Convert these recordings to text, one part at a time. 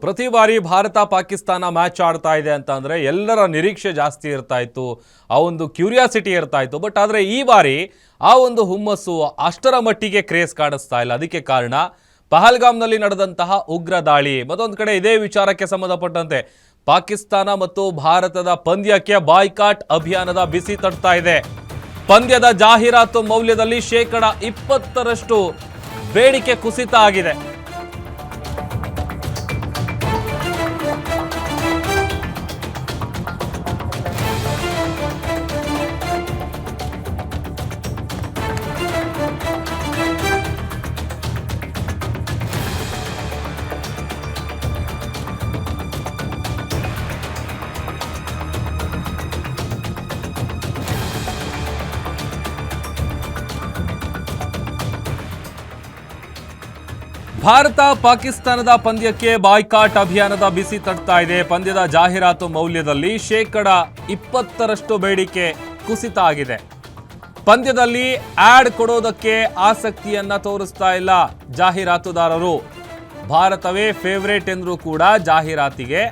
ಪ್ರತಿ ಬಾರಿ ಭಾರತ ಪಾಕಿಸ್ತಾನ ಮ್ಯಾಚ್ ಆಡ್ತಾ ಇದೆ ಅಂತ ಅಂದ್ರೆ ಎಲ್ಲರ ನಿರೀಕ್ಷೆ ಜಾಸ್ತಿ ಇರ್ತಾ ಇತ್ತು, ಆ ಒಂದು ಕ್ಯೂರಿಯಾಸಿಟಿ ಇರ್ತಾ ಇತ್ತು. ಬಟ್ ಆದರೆ ಈ ಬಾರಿ ಆ ಒಂದು ಹುಮ್ಮಸ್ಸು ಅಷ್ಟರ ಮಟ್ಟಿಗೆ ಕ್ರೇಜ್ ಕಾಣಿಸ್ತಾ ಇಲ್ಲ. ಅದಕ್ಕೆ ಕಾರಣ ಪಹಲ್ಗಾಮ್ನಲ್ಲಿ ನಡೆದಂತಹ ಉಗ್ರ ದಾಳಿ. ಮತ್ತೊಂದು ಕಡೆ ಇದೇ ವಿಚಾರಕ್ಕೆ ಸಂಬಂಧಪಟ್ಟಂತೆ ಪಾಕಿಸ್ತಾನ ಮತ್ತು ಭಾರತದ ಪಂದ್ಯಕ್ಕೆ ಬಾಯ್ಕಾಟ್ ಅಭಿಯಾನದ ಬಿಸಿ ತಟ್ತಾ ಇದೆ. ಪಂದ್ಯದ ಜಾಹೀರಾತು ಮೌಲ್ಯದಲ್ಲಿ 20% ಬೇಡಿಕೆ ಕುಸಿತ ಆಗಿದೆ. ಭಾರತ ಪಾಕಿಸ್ತಾನದ ಪಂದ್ಯಕ್ಕೆ ಬಾಯ್ಕಾಟ್ ಅಭಿಯಾನದ ಬಿಸಿ ತಟ್ತಾ ಇದೆ. ಪಂದ್ಯದ ಜಾಹೀರಾತು ಮೌಲ್ಯದಲ್ಲಿ 20% ಬೇಡಿಕೆ ಕುಸಿತ ಆಗಿದೆ. ಪಂದ್ಯದಲ್ಲಿ ಆಡ್ ಕೊಡೋದಕ್ಕೆ ಆಸಕ್ತಿಯನ್ನ ತೋರಿಸ್ತಾ ಇಲ್ಲ ಜಾಹೀರಾತುದಾರರು. ಭಾರತವೇ ಫೇವರೇಟ್ ಎಂದ್ರೂ ಕೂಡ ಜಾಹೀರಾತಿಗೆ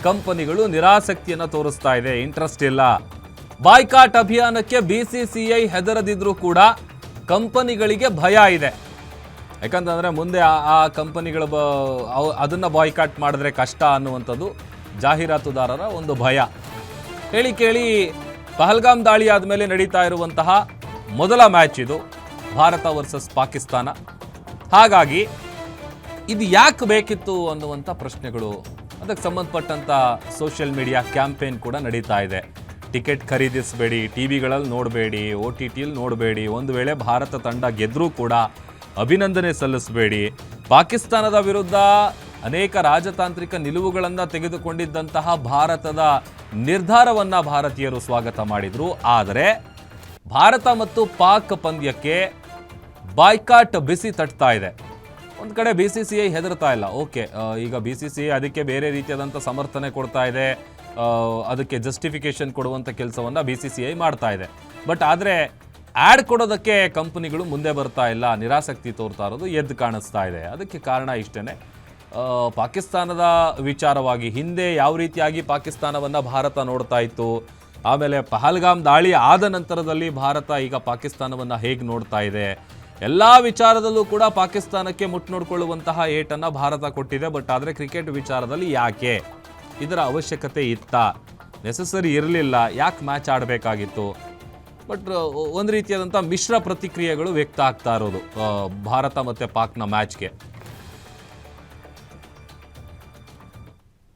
ಕಂಪನಿಗಳು ನಿರಾಸಕ್ತಿಯನ್ನ ತೋರಿಸ್ತಾ ಇದೆ, ಇಂಟ್ರೆಸ್ಟ್ ಇಲ್ಲ. ಬಾಯ್ಕಾಟ್ ಅಭಿಯಾನಕ್ಕೆ BCCI ಹೆದರದಿದ್ರೂ ಕೂಡ ಕಂಪನಿಗಳಿಗೆ ಭಯ ಇದೆ. ಯಾಕಂತಂದರೆ ಮುಂದೆ ಆ ಕಂಪನಿಗಳು ಅದನ್ನು ಬಾಯ್ಕಾಟ್ ಮಾಡಿದ್ರೆ ಕಷ್ಟ ಅನ್ನುವಂಥದ್ದು ಜಾಹೀರಾತುದಾರರ ಒಂದು ಭಯ. ಹೇಳಿ ಕೇಳಿ ಪಹಲ್ಗಾಮ್ ದಾಳಿ ಆದಮೇಲೆ ನಡೀತಾ ಇರುವಂತಹ ಮೊದಲ ಮ್ಯಾಚ್ ಇದು, ಭಾರತ ವರ್ಸಸ್ ಪಾಕಿಸ್ತಾನ. ಹಾಗಾಗಿ ಇದು ಯಾಕೆ ಬೇಕಿತ್ತು ಅನ್ನುವಂಥ ಪ್ರಶ್ನೆಗಳು, ಅದಕ್ಕೆ ಸಂಬಂಧಪಟ್ಟಂಥ ಸೋಷಿಯಲ್ ಮೀಡಿಯಾ ಕ್ಯಾಂಪೇನ್ ಕೂಡ ನಡೀತಾ ಇದೆ. ಟಿಕೆಟ್ ಖರೀದಿಸಬೇಡಿ, TVಗಳಲ್ಲಿ ನೋಡಬೇಡಿ, OTTಯಲ್ಲಿ ನೋಡಬೇಡಿ, ಒಂದು ವೇಳೆ ಭಾರತ ತಂಡ ಗೆದ್ದರೂ ಕೂಡ ಅಭಿನಂದನೆ ಸಲ್ಲಿಸಬೇಡಿ. ಪಾಕಿಸ್ತಾನದ ವಿರುದ್ಧ ಅನೇಕ ರಾಜತಾಂತ್ರಿಕ ನಿಲುವುಗಳನ್ನು ತೆಗೆದುಕೊಂಡಿದ್ದಂತಹ ಭಾರತದ ನಿರ್ಧಾರವನ್ನು ಭಾರತೀಯರು ಸ್ವಾಗತ ಮಾಡಿದರು. ಆದರೆ ಭಾರತ ಮತ್ತು ಪಾಕ್ ಪಂದ್ಯಕ್ಕೆ ಬಾಯ್ಕಾಟ್ ಬಿಸಿ ತಟ್ತಾ ಇದೆ. ಒಂದು ಕಡೆ BCCI ಹೆದರ್ತಾ ಇಲ್ಲ. ಓಕೆ, ಈಗ BCCI ಅದಕ್ಕೆ ಬೇರೆ ರೀತಿಯಾದಂಥ ಸಮರ್ಥನೆ ಕೊಡ್ತಾ ಇದೆ, ಅದಕ್ಕೆ ಜಸ್ಟಿಫಿಕೇಶನ್ ಕೊಡುವಂಥ ಕೆಲಸವನ್ನು BCCI ಮಾಡ್ತಾ ಇದೆ. ಬಟ್ ಆದರೆ ಆ್ಯಡ್ ಕೊಡೋದಕ್ಕೆ ಕಂಪನಿಗಳು ಮುಂದೆ ಬರ್ತಾ ಇಲ್ಲ, ನಿರಾಸಕ್ತಿ ತೋರ್ತಾ ಇರೋದು ಎದ್ದು ಕಾಣಿಸ್ತಾ ಇದೆ. ಅದಕ್ಕೆ ಕಾರಣ ಇಷ್ಟೇ. ಪಾಕಿಸ್ತಾನದ ವಿಚಾರವಾಗಿ ಹಿಂದೆ ಯಾವ ರೀತಿಯಾಗಿ ಪಾಕಿಸ್ತಾನವನ್ನು ಭಾರತ ನೋಡ್ತಾ ಇತ್ತು, ಆಮೇಲೆ ಪಹಲ್ಗಾಮ್ ದಾಳಿ ಆದ ನಂತರದಲ್ಲಿ ಭಾರತ ಈಗ ಪಾಕಿಸ್ತಾನವನ್ನು ಹೇಗೆ ನೋಡ್ತಾ ಇದೆ, ಎಲ್ಲ ವಿಚಾರದಲ್ಲೂ ಕೂಡ ಪಾಕಿಸ್ತಾನಕ್ಕೆ ಮುಟ್ಟು ನೋಡ್ಕೊಳ್ಳುವಂತಹ ಏಟನ್ನು ಭಾರತ ಕೊಟ್ಟಿದೆ. ಬಟ್ ಆದರೆ ಕ್ರಿಕೆಟ್ ವಿಚಾರದಲ್ಲಿ ಯಾಕೆ ಇದರ ಅವಶ್ಯಕತೆ ಇತ್ತಾ? ನೆಸಸರಿ ಇರಲಿಲ್ಲ, ಯಾಕೆ ಮ್ಯಾಚ್ ಆಡಬೇಕಾಗಿತ್ತು? ಬಟ್ ಒಂದು ರೀತಿಯಾದಂಥ ಮಿಶ್ರ ಪ್ರತಿಕ್ರಿಯೆಗಳು ವ್ಯಕ್ತ ಆಗ್ತಾ ಇರೋದು ಭಾರತ ಮತ್ತು ಪಾಕ್ನ ಮ್ಯಾಚ್ಗೆ.